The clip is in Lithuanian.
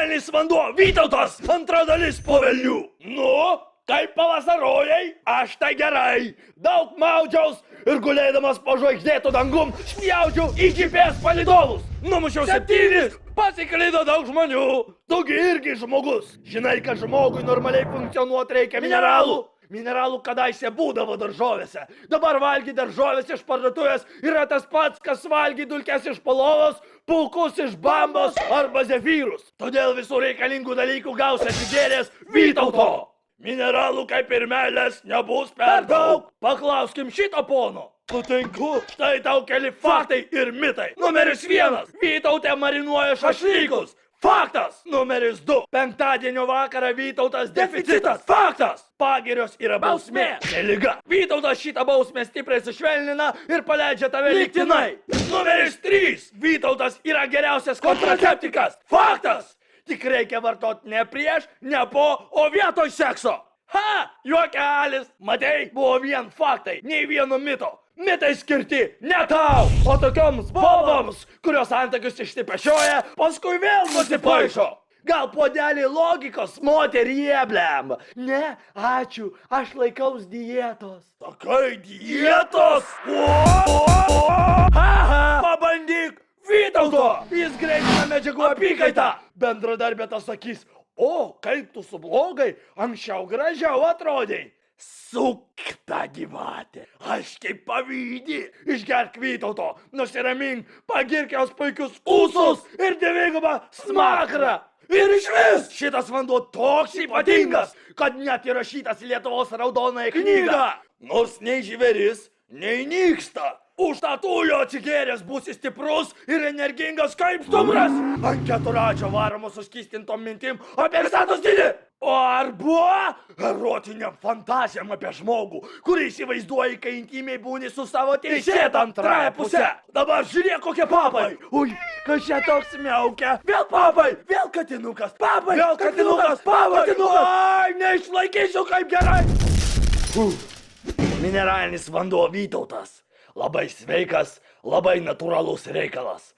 Mineralinis vanduo Vytautas, antra dalis po velnių. Nu, kaip pavasarojai, aš tai gerai. Daug maudžiaus ir gulėdamas po žvaigždėtų dangum spjaudžiau į GPS palidovus. Numušiau 7, pasiklydo daug žmonių. Tugi irgi žmogus. Žinai, kad žmogui normaliai funkcionuoti reikia mineralų. Mineralų kadaise būdavo daržovėse. Dabar valgy daržovės iš parduotuvės yra tas pats, kas valgy dulkes iš palovos, pulkus iš bambos arba zefyrus. Todėl visų reikalingų dalykų gausi atsigėręs Vytauto. Mineralų kaip ir meilės nebus per daug. Paklauskim šito pono. Sutinku, štai tau keli faktai ir mitai. Numeris 1. Vytautė marinuoja šašlykus. Faktas! Numeris 2. Penktadienio vakarą Vytautas deficitas. Faktas! Pagirios yra bausmė. Neliga. Vytautas šitą bausmę stipriai sušvelnina ir paleidžia tave lygtinai. Numeris 3. Vytautas yra geriausias kontraceptikas. Faktas! Tik reikia vartoti ne prieš, ne po, o vietoj sekso. Ha! Juokelis! Matei, buvo vien faktai, nei vieno mito. Mitai skirti ne tau, o tokioms boboms, kurios antakius išsipešioja, paskui vėl nusipaišo. Gal puodelį logikos, moterį jeblem? Ne, ačiū, aš laikaus dietos. Sakai, dietos? Haha, pabandyk Vytauto! Jis greitina medžiagų apykaitą. Bendradarbė tas sakys, o, kaip tu sublogai, anksčiau gražiau atrodai. Sukta gyvatė, aš kaip pavydi, išgerk Vytauto, nusiramink, pagirk jos puikius ūsus ir dvigubą smakrą. Ir išvis šitas vanduo toks ypatingas, kad net įrašytas į Lietuvos raudonąją knygą. Nors nei žvėris, nei nyksta. Užtat jo atsigėręs būsi stiprus ir energingas kaip stumbras. Ant keturračio varomo suskystintom mintim apie visatos dydį. O arba erotiniam fantazijam apie žmogų, kurį įsivaizduoji, kai intymiai būni su savo teisėta antrąja pusė. Dabar žiūrėk kokie papai. Ui, kas čia toks miaukia. Vėl papai, vėl katinukas. Papai, vėl katinukas, papai, katinukas. Ai, neišlaikysiu kaip gerai. Mineralinis vanduo Vytautas. Labai sveikas, labai natūralus reikalas.